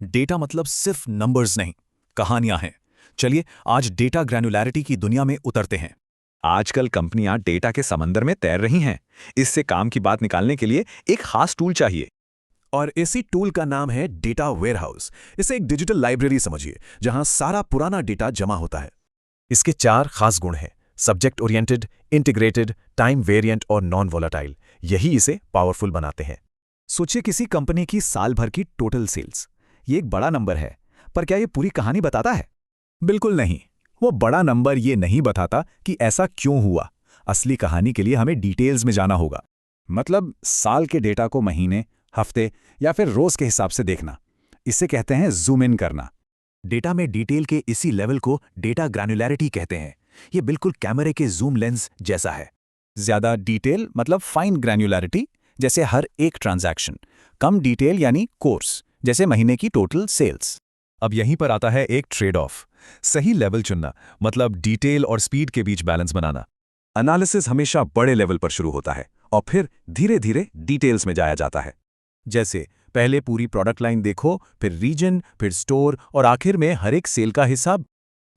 Data मतलब सिर्फ numbers नहीं, कहानियां हैं। चलिए आज डेटा ग्रैन्युलैरिटी की दुनिया में उतरते हैं। आजकल कंपनियां डेटा के समंदर में तैर रही हैं। इससे काम की बात निकालने के लिए एक खास टूल चाहिए। और इसी टूल का नाम है डेटा वेयरहाउस। इसे एक डिजिटल लाइब्रेरी समझिए, जहां सारा पुराना डेटा जमा होता है। इसके 4 खास गुण हैं: subject oriented, integrated, time variant और नॉन वोलेटाइल। यही इसे पावरफुल बनाते हैं। सोचिए किसी कंपनी की साल भर की टोटल सेल्स। ये एक बड़ा नंबर है, पर क्या ये पूरी कहानी बताता है? बिल्कुल नहीं। वो बड़ा नंबर ये नहीं बताता कि ऐसा क्यों हुआ। असली कहानी के लिए हमें डिटेल्स में जाना होगा। मतलब साल के डेटा को महीने, हफ्ते या फिर रोज के हिसाब से देखना। इसे कहते हैं जूम इन करना। डेटा में डिटेल के इसी लेवल को डेटा ग्रैन्युलैरिटी कहते हैं। ये बिल्कुल कैमरे के जूम लेंस जैसा है। ज्यादा डिटेल मतलब फाइन ग्रैन्युलैरिटी, जैसे हर एक ट्रांजैक्शन। कम डिटेल यानी कोर्स, जैसे महीने की टोटल सेल्स। अब यहीं पर आता है एक ट्रेड ऑफ। सही लेवल चुनना, मतलब डिटेल और स्पीड के बीच बैलेंस बनाना। एनालिसिस हमेशा बड़े लेवल पर शुरू होता है और फिर धीरे धीरे डिटेल्स में जाया जाता है। जैसे पहले पूरी प्रोडक्ट लाइन देखो, फिर रीजन, फिर स्टोर और आखिर में हर एक सेल का हिसाब।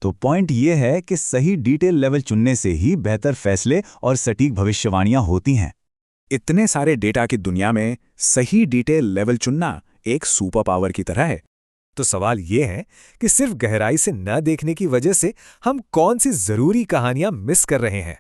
तो पॉइंट ये है कि सही डिटेल लेवल चुनने से ही बेहतर फैसले और सटीक भविष्यवाणियां होती हैं। इतने सारे डेटा की दुनिया में सही डिटेल लेवल चुनना एक सुपर पावर की तरह है। तो सवाल ये है कि सिर्फ गहराई से न देखने की वजह से हम कौन सी जरूरी कहानियां मिस कर रहे हैं।